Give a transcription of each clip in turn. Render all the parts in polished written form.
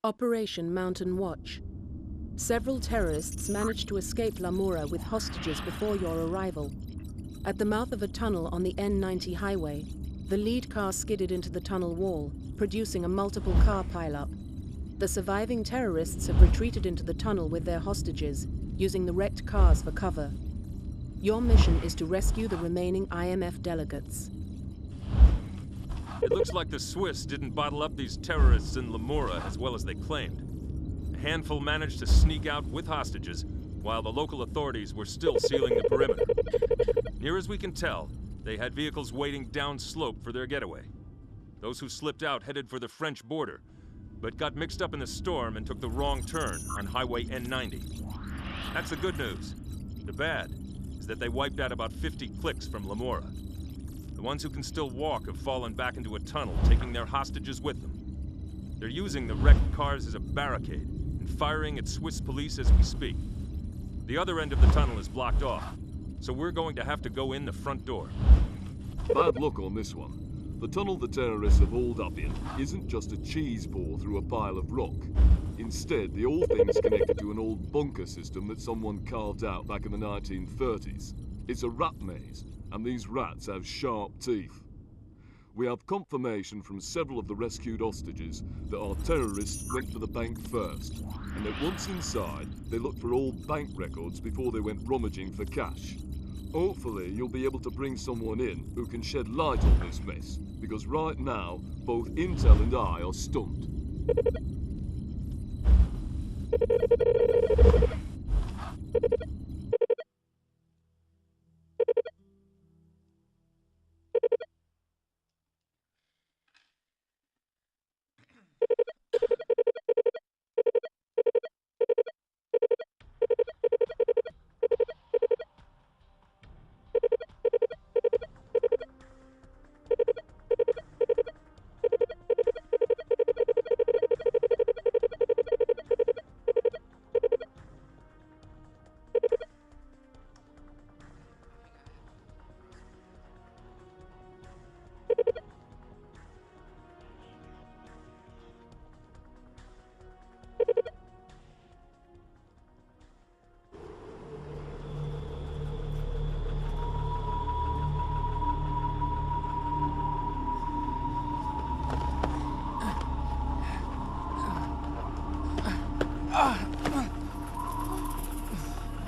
Operation Mountain Watch. Several terrorists managed to escape Lamura with hostages before your arrival. At the mouth of a tunnel on the N90 highway, the lead car skidded into the tunnel wall, producing a multiple car pileup. The surviving terrorists have retreated into the tunnel with their hostages, using the wrecked cars for cover. Your mission is to rescue the remaining IMF delegates. It looks like the Swiss didn't bottle up these terrorists in Lamura as well as they claimed. A handful managed to sneak out with hostages, while the local authorities were still sealing the perimeter. Near as we can tell, they had vehicles waiting downslope for their getaway. Those who slipped out headed for the French border, but got mixed up in the storm and took the wrong turn on Highway N90. That's the good news. The bad is that they wiped out about 50 clicks from Lamura. The ones who can still walk have fallen back into a tunnel, taking their hostages with them. They're using the wrecked cars as a barricade and firing at Swiss police as we speak. The other end of the tunnel is blocked off, so we're going to have to go in the front door. Bad luck on this one. The tunnel the terrorists have hauled up in isn't just a cheese pour through a pile of rock. Instead, the whole thing's connected to an old bunker system that someone carved out back in the 1930s. It's a rat maze, and these rats have sharp teeth. We have confirmation from several of the rescued hostages that our terrorists went for the bank first, and that once inside, they looked for old bank records before they went rummaging for cash. Hopefully, you'll be able to bring someone in who can shed light on this mess, because right now, both Intel and I are stumped.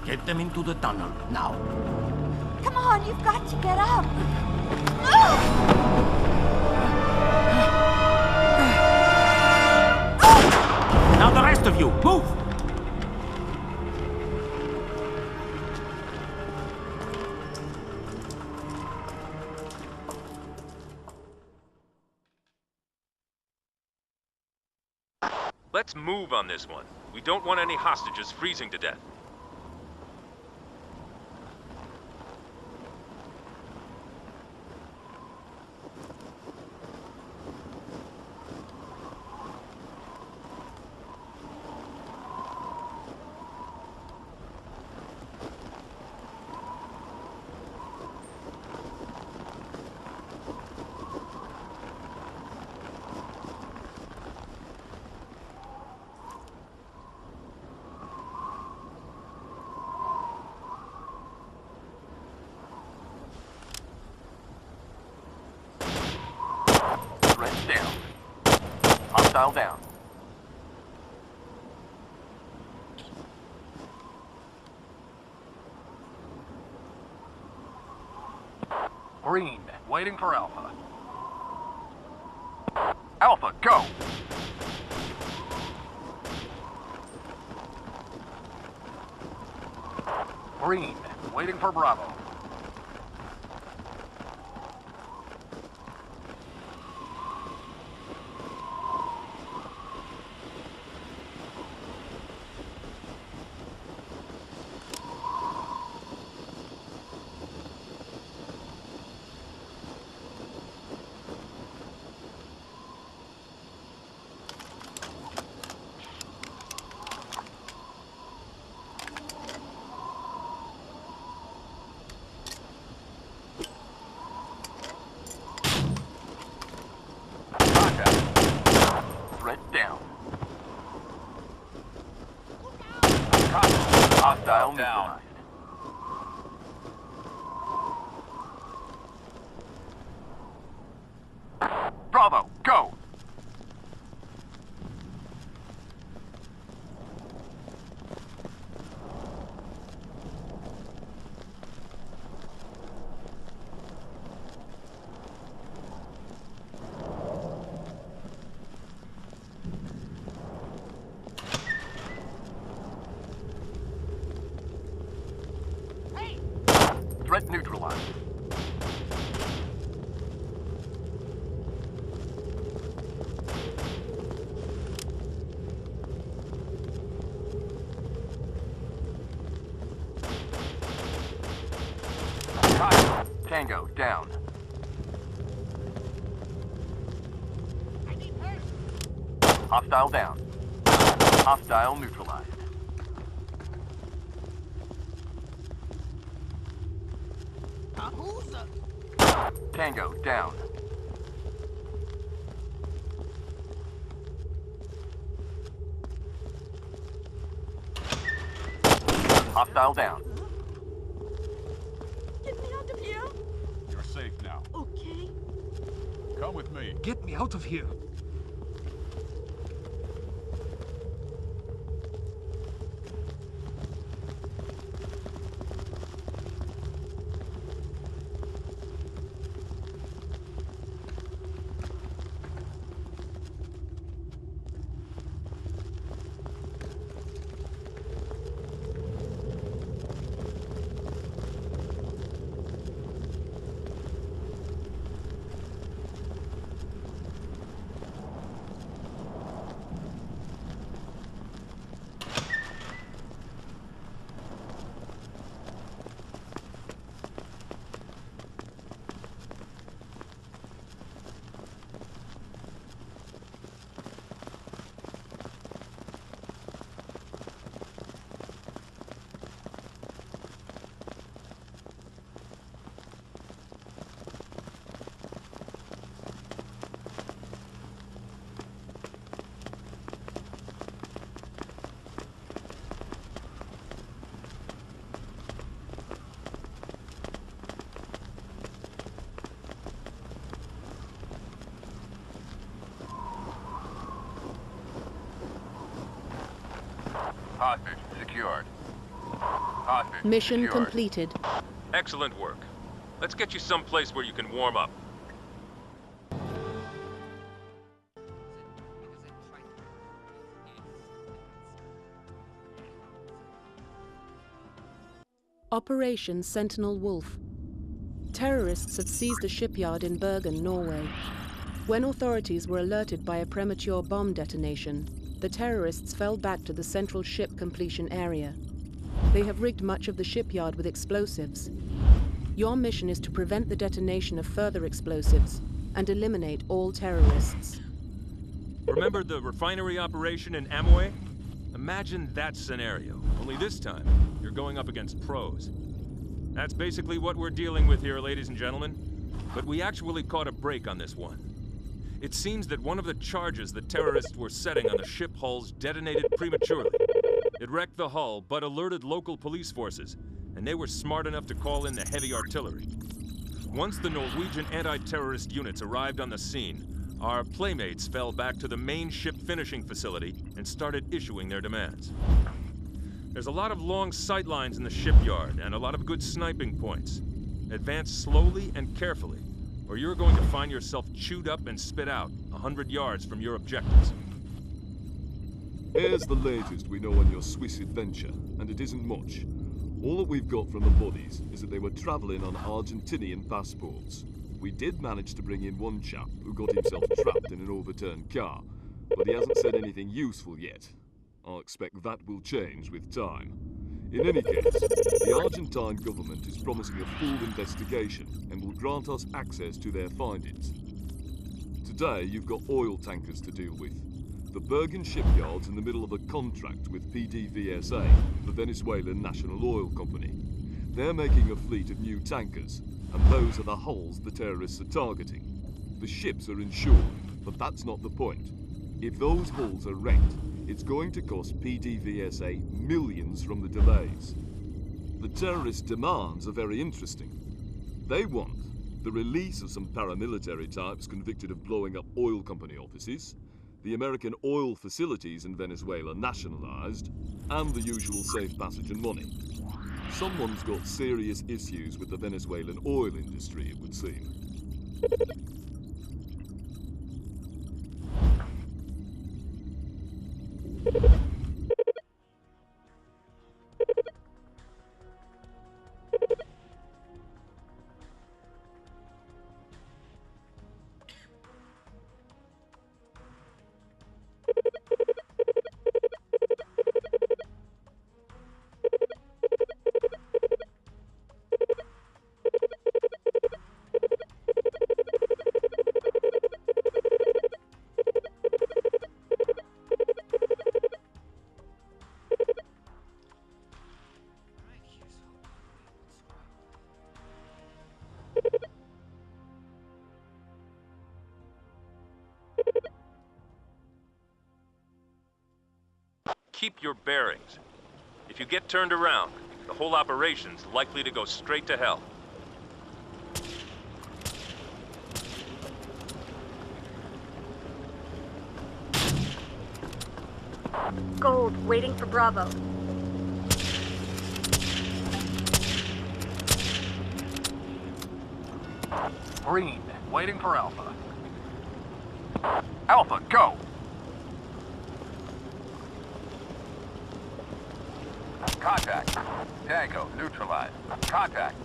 Get them into the tunnel, now. Come on, you've got to get up. Now the rest of you, move! Let's move on this one. We don't want any hostages freezing to death. Down. Hostile down. Green, waiting for Alpha. Alpha, go! Green, waiting for Bravo. Hostile down. Bravo, go! Threat neutralized. Tango down. Hostile down. Hostile neutralized. Tango down. Hostile down. Get me out of here. You're safe now. Okay. Come with me. Get me out of here. Hostage secured. Hostage Mission secured. completed. Excellent work. Let's get you someplace where you can warm up. Operation Sentinel Wolf. Terrorists have seized a shipyard in Bergen, Norway. When authorities were alerted by a premature bomb detonation, the terrorists fell back to the central ship completion area. They have rigged much of the shipyard with explosives. Your mission is to prevent the detonation of further explosives and eliminate all terrorists. Remember the refinery operation in Amoy? Imagine that scenario, only this time, you're going up against pros. That's basically what we're dealing with here, ladies and gentlemen. But we actually caught a break on this one. It seems that one of the charges the terrorists were setting on the ship hulls detonated prematurely. It wrecked the hull, but alerted local police forces, and they were smart enough to call in the heavy artillery. Once the Norwegian anti-terrorist units arrived on the scene, our playmates fell back to the main ship finishing facility and started issuing their demands. There's a lot of long sight lines in the shipyard and a lot of good sniping points. Advance slowly and carefully, or you're going to find yourself chewed up and spit out 100 yards from your objectives. Here's the latest we know on your Swiss adventure, and it isn't much. All that we've got from the bodies is that they were travelling on Argentinian passports. We did manage to bring in one chap who got himself trapped in an overturned car, but he hasn't said anything useful yet. I'll expect that will change with time. In any case, the Argentine government is promising a full investigation and will grant us access to their findings. Today, you've got oil tankers to deal with. The Bergen shipyard's in the middle of a contract with PDVSA, the Venezuelan National Oil Company. They're making a fleet of new tankers, and those are the hulls the terrorists are targeting. The ships are insured, but that's not the point. If those hulls are wrecked, it's going to cost PDVSA millions from the delays. The terrorists' demands are very interesting. They want the release of some paramilitary types convicted of blowing up oil company offices, the American oil facilities in Venezuela nationalized, and the usual safe passage and money. Someone's got serious issues with the Venezuelan oil industry, it would seem. Keep your bearings. If you get turned around, the whole operation's likely to go straight to hell. Gold, waiting for Bravo. Green, waiting for Alpha. Alpha, go! Contact. Tango, neutralized. Contact.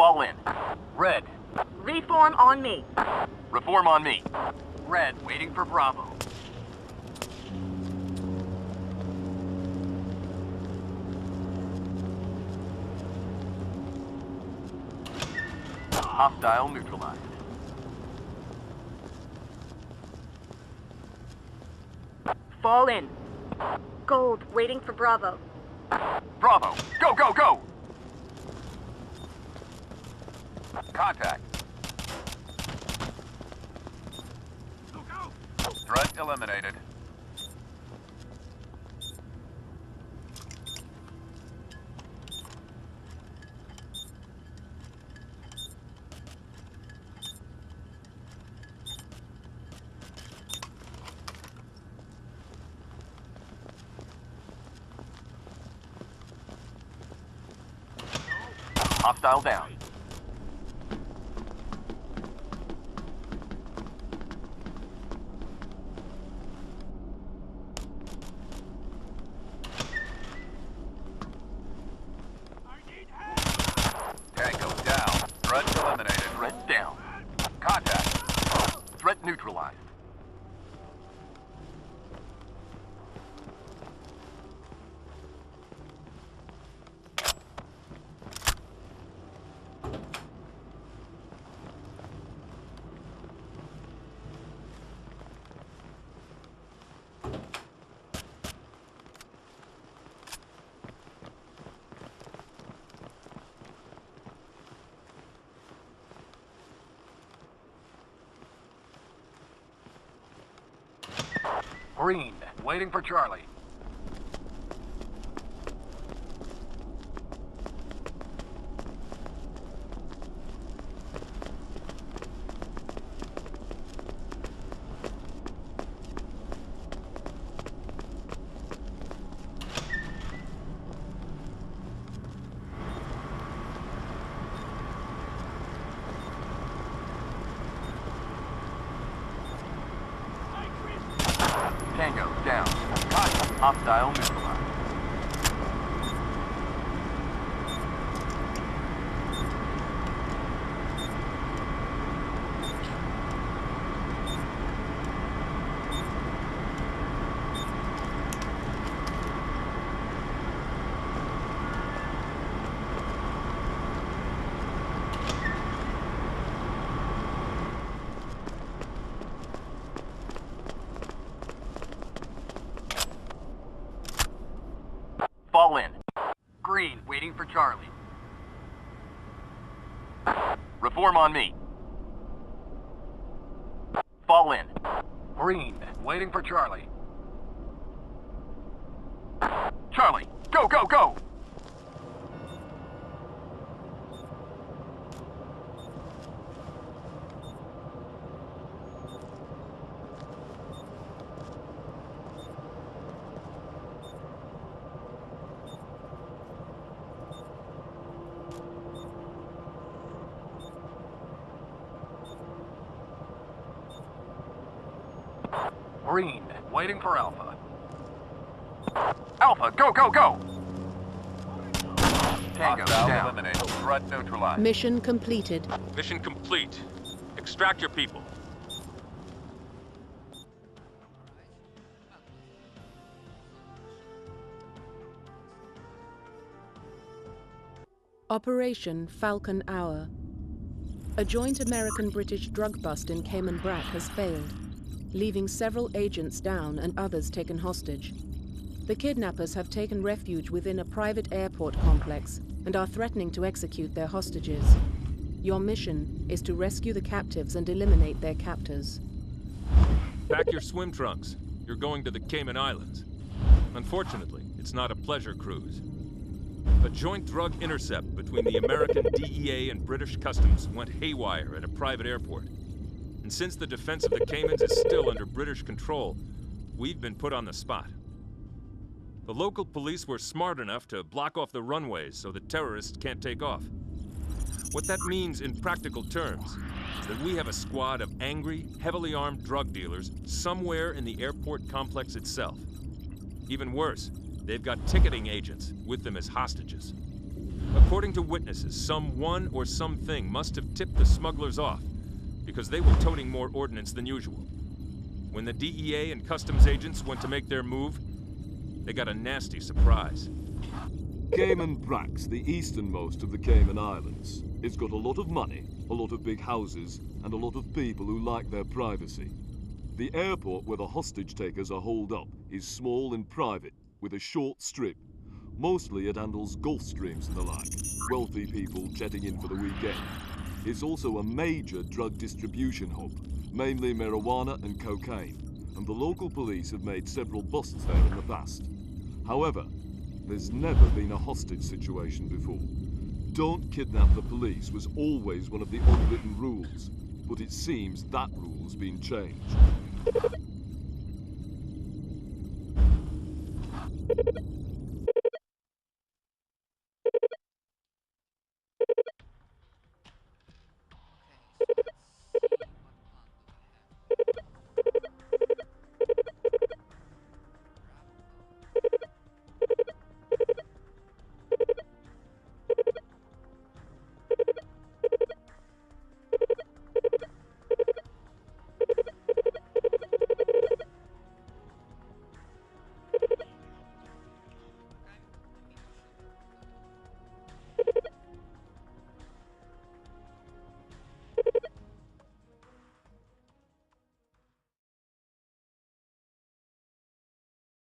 Fall in. Red. Reform on me. Reform on me. Red, waiting for Bravo. Hostile neutralized. Fall in. Gold, waiting for Bravo. Bravo, go, go, go! Contact. Threat eliminated. Hostile down. Tango down. Threat eliminated. Threat down. Contact. Threat neutralized. Green, waiting for Charlie. Tango down. Contact. Hostile neutralized. Fall in. Green, waiting for Charlie. Reform on me. Fall in. Green, waiting for Charlie. Charlie, go, go, go! Green, waiting for Alpha. Alpha, go, go, go! Tango, down. Eliminated. Threat neutralized. Mission completed. Mission complete. Extract your people. Operation Falcon Hour. A joint American-British drug bust in Cayman Brac has failed, leaving several agents down and others taken hostage. The kidnappers have taken refuge within a private airport complex and are threatening to execute their hostages. Your mission is to rescue the captives and eliminate their captors. Pack your swim trunks. You're going to the Cayman Islands. Unfortunately, it's not a pleasure cruise. A joint drug intercept between the American DEA and British Customs went haywire at a private airport. And since the defense of the Caymans is still under British control, we've been put on the spot. The local police were smart enough to block off the runways so the terrorists can't take off. What that means in practical terms is that we have a squad of angry, heavily armed drug dealers somewhere in the airport complex itself. Even worse, they've got ticketing agents with them as hostages. According to witnesses, someone or something must have tipped the smugglers off because they were toting more ordnance than usual. When the DEA and customs agents went to make their move, they got a nasty surprise. Cayman Brac's the easternmost of the Cayman Islands. It's got a lot of money, a lot of big houses, and a lot of people who like their privacy. The airport where the hostage takers are holed up is small and private, with a short strip. Mostly it handles Gulf Streams and the like, wealthy people jetting in for the weekend. It's also a major drug distribution hub, mainly marijuana and cocaine, and the local police have made several busts there in the past. However, there's never been a hostage situation before. Don't kidnap the police was always one of the unwritten rules, but it seems that rule's been changed.